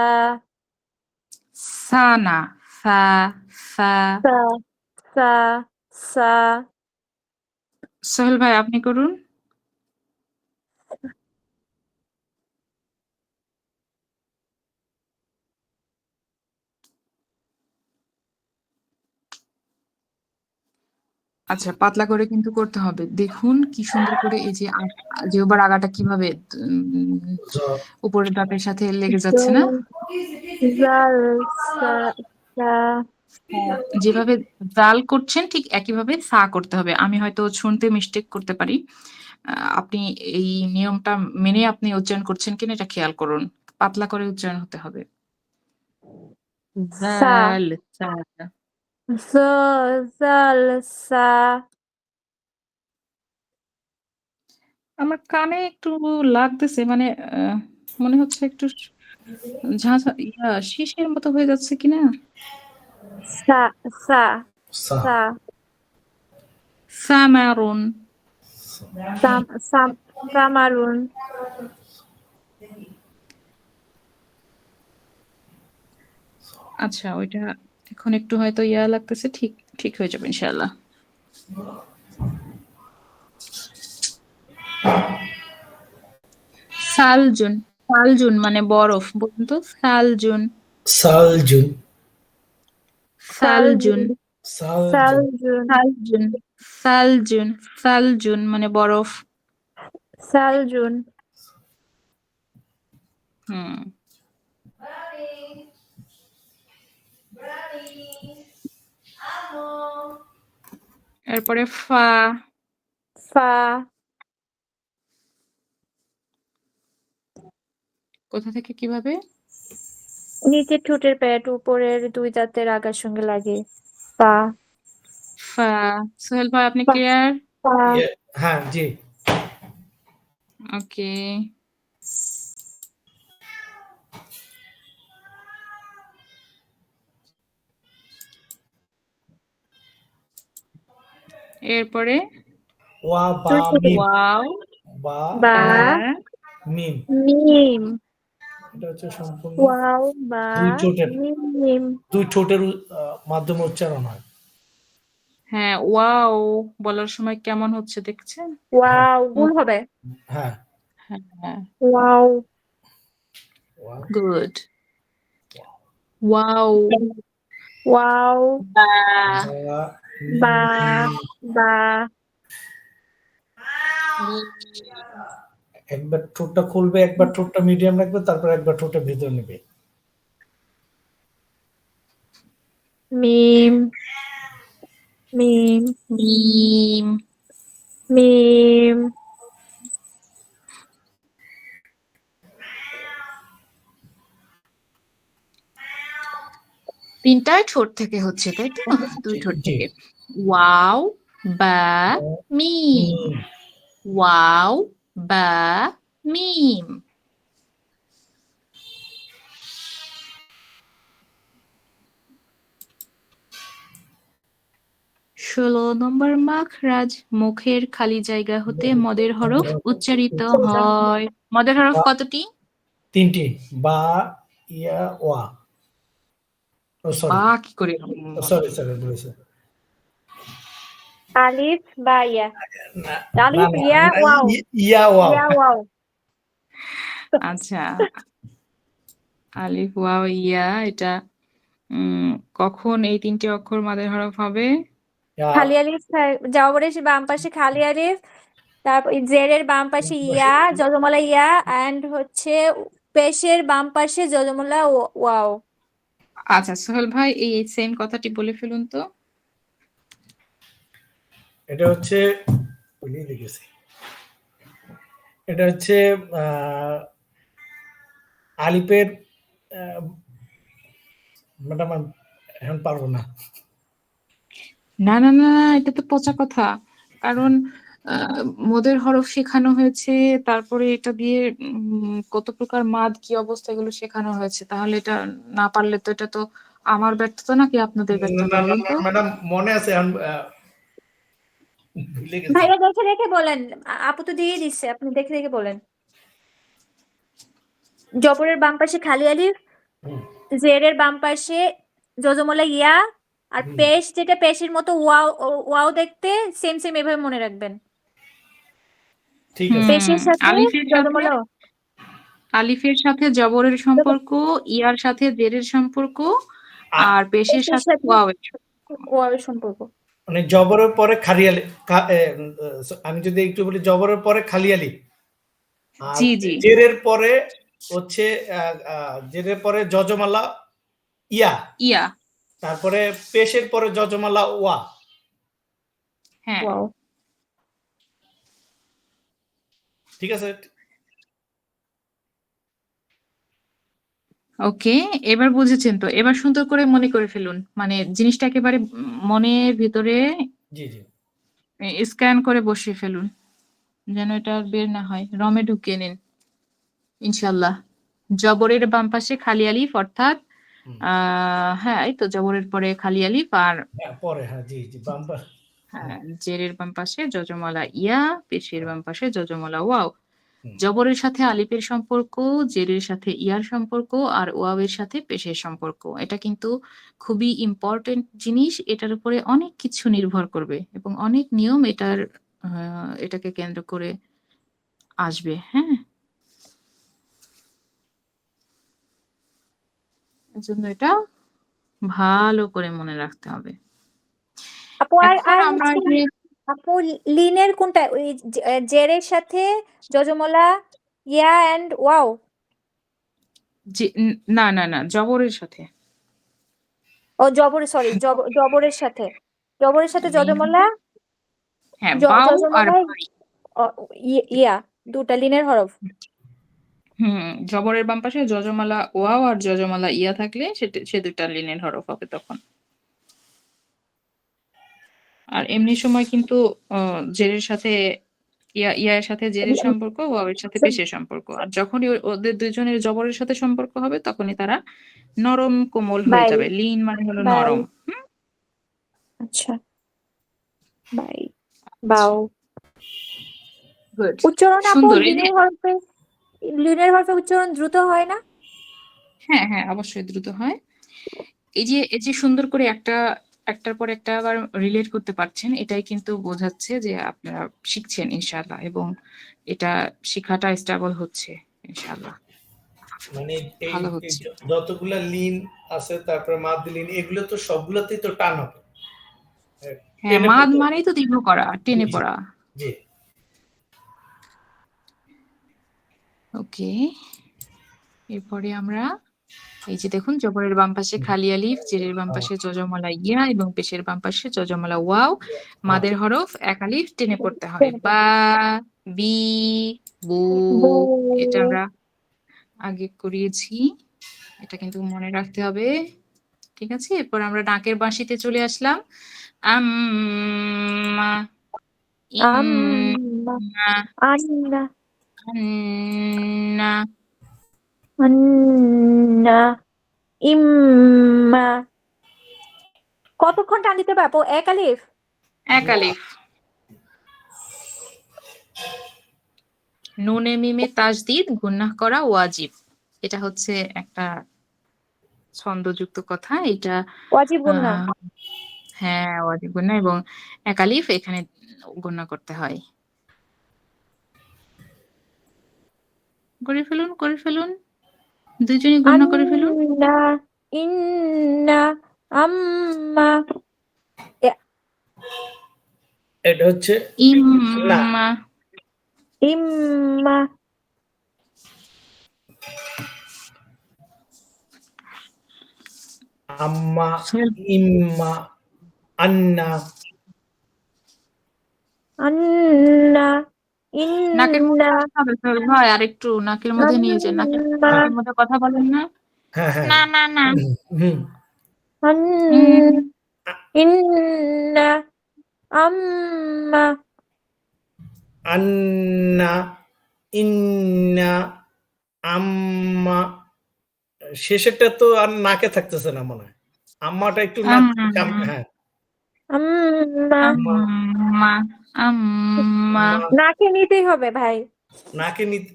সানা সা সা সা সা সা সোহেল ভাই আপনি করুন আচ্ছা পাতলা করে কিন্তু করতে হবে দেখুন কি সুন্দর করে এই যে জিহ্বার আগাটা কিভাবে জ- উপরের দাঁতের সাথে লেগে যাচ্ছে না জালসা সা যেভাবে জাল করছেন ঠিক একইভাবে সা করতে হবে আমি হয়তো শুনতে মিস্টেক করতে পারি আপনি এই নিয়মটা মেনে আপনি উচ্চারণ করছেন কিনা এটা খেয়াল করুন পাতলা করে উচ্চারণ হতে হবে সা জাল সা জালসা আমার কানে একটু লাগতেছে মানে মনে হচ্ছে একটু ঝাঁঝা শীষের মতো হয়ে যাচ্ছে কিনা সা সা সা সা সামারুন সাম সাম সামারুন আচ্ছা ওইটা এখন একটু হয়তো লাগতেছে ঠিক ঠিক হয়ে যাবে ইনশাআল্লাহ সালজুন সালজুন মানে বরফ বলুন তো সালজুন সালজুন সালজুন সালজুন সালজুন সালজুন সালজুন সালজুন মানে বরফ সালজুন হুম এরপরে ফা ফা কোথা থেকে কিভাবে নিচের ঠোঁটের প্যাট উপরের দুই দাঁতের আগার সঙ্গে লাগে ফা ফা সোহেল ভাই আপনি ফা ক্লিয়ার ফা হ্যাঁ জি ওকে এরপরে ওয়া বা মিম ওয়াও বা বা মিম মিম এটা হচ্ছে সম্পূর্ণ ওয়াও বা দুই ঠোঁটের মিম দুই ঠোঁটের মাধ্যমে উচ্চারণ হয় হ্যাঁ ওয়াও বলার সময় কেমন হচ্ছে দেখছেন ওয়াও ভুল হবে হ্যাঁ হ্যাঁ ওয়াও ওয়া গুড ওয়াও ওয়াও বা বা বা একবার ঠোঁটটা খুলবে একবার ঠোঁটটা মিডিয়াম রাখবে তারপর একবার ঠোঁটের ভিতর নেবে মিম মিম মিম মিম তিনটায় ঠোঁট থেকে হচ্ছে তাই তো দুই ঠোঁট জি থেকে ওয়াও বা মিম মিম ওয়াও বা মিম ষোলো নম্বর মাখরাজ মুখের খালি জায়গা হতে মদের হরফ উচ্চারিত হয় মদের হরফ কতটি তিনটি বা ইয়া ওয়া ও সরি বা কি করে সরি বলেছে আলিফ বা ইয়া, না আলিফ না ইয়া না, ওয়াও, ইয়া ওয়াও। ইয়া ওয়াও। আচ্ছা, আলিফ ওয়াও ইয়া এটা কখন এই 3টে অক্ষর মাদের হরফ হবে? খালি আলিফ জবরের বাম পাশে খালি আলিফ, তারপর জেরের বাম পাশে ইয়া যজমলা ইয়া, এন্ড হচ্ছে পেশের বাম পাশে যজমলা ওয়াও। আচ্ছা সোহেল ভাই এই সেম কথাটি বলে ফেলুন তো। এটা হচ্ছে ভুলিয়ে লিখেছি। এটা হচ্ছে আলিফের ম্যাডাম এখন পারবো না। না না না না, এটা তো পচা কথা। কারণ মদের হরফ শেখানো হয়েছে, তারপরে এটা দিয়ে কত প্রকার মাদ কি অবস্থা এগুলো শেখানো হয়েছে, তাহলে এটা না পারলে তো এটা তো আমার ব্যর্থতা নাকি আপনাদের ব্যর্থতা, না বলুন তো। ম্যাডাম মনে আছে এখন ভুলে গেছি। ভাইয়া দেখে দেখে বলেন, আপু তো দিয়ে দিচ্ছে, আপনি দেখে দেখে বলেন। জবরের বাম পাশে খালি আলিফ, হুম, জেরের বাম পাশে যজমলা ইয়া, আর হুম, পেশ যেটা পেশের মতো ওয়াও, ওয়াও দেখতে সেম সেম এভাবে মনে রাখবেন। ঠিক আছে। পেশের সাথে আলিফের সাথে যজমলা আলিফের সাথে জবরের সম্পর্ক, ইয়ার সাথে জেরের সম্পর্ক, আ- আর পেশের পেশের সাথে সাথে ওয়াওয়ের সম্পর্ক। ওয়াওয়ের সম্পর্ক। মানে জবরের পরে খালি আলি, আমি যদি একটু বলি জবরের পরে খালি আলি, আর জি জি জেরের পরে হচ্ছে জেরের পরে যজমালা ইয়া, ইয়া, তারপরে পেশের পরে যজমালা ওয়া। হ্যাঁ ওয়াও। ঠিক আছে। ওকে, এবার বুঝেছেন তো, এবার সুন্দর করে মনে করে ফেলুন, মানে জিনিসটা একেবারে মনের ভিতরে জি জি স্ক্যান করে বসিয়ে ফেলুন, যেন এটা আর বের না হয়, রমে ঢুকিয়ে নিন ইনশাল্লাহ। জবরের বাম পাশে খালি আলিফ, অর্থাৎ হুম। হ্যাঁ এই তো জবরের পরে খালি আলিফ, আর হ্যাঁ পরে, হ্যাঁ জি জি বাম্পার। হ্যাঁ জেরের বাম পাশে যজমালা ইয়া, পেশের বাম পাশে যজমালা ওয়াও। হুম। জবরের সাথে আলিফের সম্পর্ক, জেরের সাথে ইয়ার সম্পর্ক, আর ওয়াওয়ের সাথে পেশের সম্পর্ক, এটা কিন্তু খুবই ইম্পর্টেন্ট জিনিস, এটার উপরে অনেক কিছু নির্ভর করবে এবং অনেক নিয়ম এটাকে কেন্দ্র করে আসবে। হ্যাঁ, এজন্য এটা ভালো করে মনে রাখতে হবে। আপু আর এখন আর আমরা হচ্ছে যে আপু লিনের কোনটা, ওই জেরের সাথে যজমলা ইয়া এন্ড ওয়াও? না না না, জবরের সাথে। ও জবর, সরি, জবরের সাথে, জবরের সাথে লিন, যজমলা, হ্যাঁ বাউ আর যজমলা ভাই। ইয়া, দুটা লিনের হরফ। জবরের বাম পাশে যজমালা ওয়াও আর যজমালা ইয়া থাকলে সেটা সে দুটা লিনের হরফ হবে তখন। আর এমনি সময় কিন্তু জেরের সাথে ইয়ার সাথে জেরের সম্পর্ক, ওয়াওয়ের সাথে পেশের সম্পর্ক, আর যখনই ওদের দুইজনের জবরের সাথে সম্পর্ক হবে তখনই তারা নরম কোমল হয়ে বাই যাবে। লিন মানে হলো বাই, নরম। আচ্ছা, বাই বাও। গুড, উচ্চারণ আপু সুন্দর। এই যে লিনের হরফে উচ্চারণ দ্রুত হয় না? হ্যাঁ হ্যাঁ অবশ্যই দ্রুত হয়। এই যে সুন্দর করে একটার পর একটা আবার রিলেট করতে পারছেন, এটাই কিন্তু বোঝাচ্ছে যে আপনারা শিখছেন ইনশাআল্লাহ, এবং এটা শেখাটা স্টেবল হচ্ছে ইনশাআল্লাহ, মানে এই ভালো এই হচ্ছে। যতগুলা লিন আছে তারপরে মাদ লিন এগুলো তো সবগুলোতেই তো টান হবে। হ্যাঁ, টেনে মাদ পড়তে হবে। মানেই তো দীর্ঘ করা, জি টেনে জি পড়া। জি। ওকে, এরপরে আমরা এই যে দেখুন জবরের বাম পাশে খালি আলিফ, জেরের বাম পাশে যজমালা ইয়া এবং পেশের বাম পাশে যজমালা ওয়াও, হ্যাঁ মাদের হরফ এক আলিফ টেনে পড়তে হয়। বা, বি, বু, বু, এটা আমরা আগে করিয়েছি, এটা কিন্তু মনে রাখতে হবে। ঠিক আছে, এরপর আমরা নাকের বাঁশিতে চলে আসলাম। আম্মা, আম্মা, ইন্না, আন্না, আন্না, আন্না, ইম্মা। কতক্ষণ টান দিতে হবে আপু? এক আলিফ? এক আলিফ। নুনে মিমে তাসদিদ গুন্নাহ করা ওয়াজিব, এটা হচ্ছে একটা ছন্দযুক্ত কথা। এটা ওয়াজিব গুন্না। আহ হ্যাঁ, ওয়াজিব গুন্না এবং এক আলিফ এখানে গুন্না করতে হয়। করে ফেলুন, করে ফেলুন। দুইজনই গুন্না করে ফেলুন। আন্না, ইন্না, আম্মা, এটা হচ্ছে না, ইম্মা, ইম্মা, আম্মা, সোহেল ইম্মা, আন্না। আন্না, নাকের মধ্যে ইন্না, আনতে হবে সোহেল ভাই, আরেকটু নাকের মধ্যে নিয়ে যান। নাকের আম্মা, নাকের মধ্যে কথা বলেন না। হ্যাঁ হ্যাঁ না, না, না। হুম উম, ইন্না, আম্মা, আন্না, ইন্না, আম্মা। শেষেরটা তো আর নাকে থাকতেছে না মনে হয়। আম্মাটা একটু নাক হ্যাঁ আম্মা। আম্মা, আম্মা। নাকে নিতেই হবে ভাই। নাকে নিতে,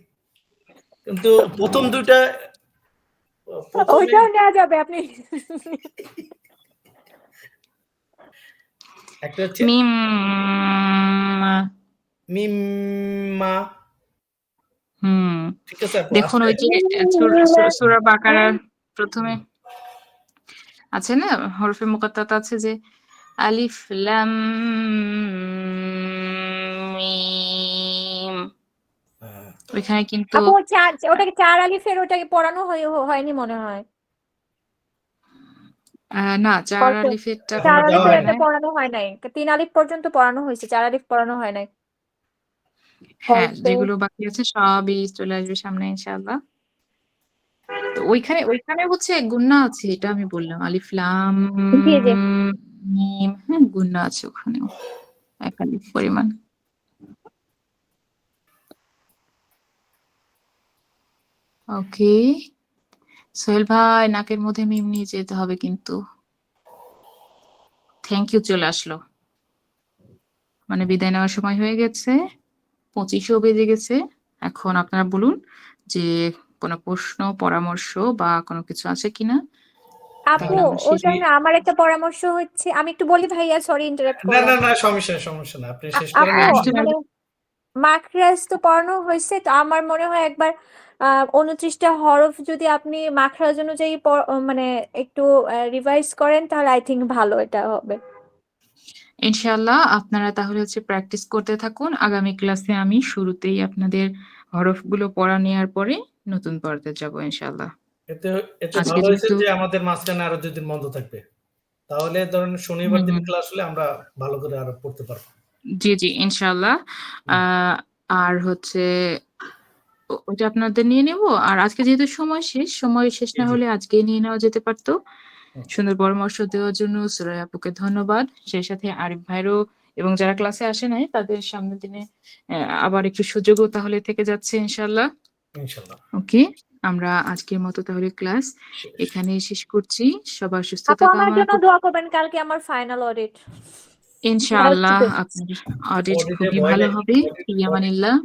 কিন্তু প্রথম দুইটা প্রথমে ওইটাও নেওয়া যাবে আপনি। একটা হচ্ছে মিম, মিম্মা। হুম। ঠিক আছে আপু, দেখুন ওই যে সূরা বাকারার প্রথমে আছে না হরফে মুকাত্তাত আছে যে আলিফ লাম মিম, ওইখানে কিন্তু আপু ওটাকে 4 আলিফের ওটাকে পড়ানো হয়নি মনে হয়। না 4 আলিফেরটা 4 এখনো দেওয়া আলিফের হয় একটা নাই। পড়ানো হয় নাই। 3 আলিফ পর্যন্ত পড়ানো হয়েছে, 4 আলিফ পড়ানো হয় নাই। হ্যাঁ, হরফে যেগুলো বাকি আছে সবই চলে আসবে সামনে ইনশাআল্লাহ। তো ওইখানে হচ্ছে গুন্না আছে, এটা আমি বললাম আলিফ লাম জি জি। মিম, হ্যাঁ গুন্না আছে ওখানেও এক আলিফ পরিমাণ। ওকে সোহেল ভাই, নাকের মধ্যে মিম নিয়ে যেতে হবে কিন্তু। থ্যাংক ইউ চলে আসলো, মানে বিদায় নেওয়ার সময় হয়ে গেছে, 25ও বেজে গেছে। এখন আপনারা বলুন যে কোনো প্রশ্ন পরামর্শ বা কোনো কিছু আছে কিনা, আপু তাহলে আমরা শেষ। ওটা না, আমার একটা পরামর্শ হচ্ছে, আমি একটু বলি ভাইয়া, সরি ইন্টারাপ্ট না করলাম। না না, সমস্যা না, আপনি শেষ করেন। আপু একজন মানে মাখরাজ তো পড়ানো হয়েছে, তো আমার মনে হয় একবার 29টা হরফ যদি আপনি মাখরাজ অনুযায়ী মানে একটু রিভাইজ করেন তাহলে আই থিঙ্ক ভালো এটা হবে। ইনশাআল্লাহ আপনারা তাহলে হচ্ছে প্র্যাকটিস করতে থাকুন। আগামী ক্লাসে আমি শুরুতেই আপনাদের হরফগুলো পড়া নেওয়ার পরে নতুন পড়াতে যাব ইনশাআল্লাহ। এতে এতে আজকে ভালো হয়েছে যেহেতু যে আমাদের মাঝখানে আরো 2 দিন বন্ধ থাকবে। তাহলে ধরেন শনিবার দিন ক্লাস হলে আমরা ভালো করে আরো পড়তে পারবো। জি জি ইনশাআল্লাহ। আর হচ্ছে ওইটা আপনাদের নিয়ে নেব। আর আজকে যেহেতু সময় শেষ না জি, জি। হলে আজকেই নিয়ে নেওয়া যেতে পারতো। হুম। সুন্দর পরামর্শ দেওয়ার জন্য সুরাইয়া আপুকে ধন্যবাদ। সেই সাথে আরিফ ভাইরও এবং যারা ক্লাসে আসে নাই তাদের সামনের দিনে আবার একটু সুযোগও তাহলে থেকে যাচ্ছে ইনশাআল্লাহ। ইনশাআল্লাহ। ওকে, আমরা আজকের মতো তাহলে ক্লাস এখানেই শেষ করছি। সবার আপু সুস্থতা আমার কামনা জন্য করছি। দোয়া করবেন, কালকে আমার ফাইনাল অডিট। ইনশাআল্লাহ আপনার অডিট অডিটে খুবই ভয় ভালো নেই। হবে। অডিট ইয়ামানিল্লাহ।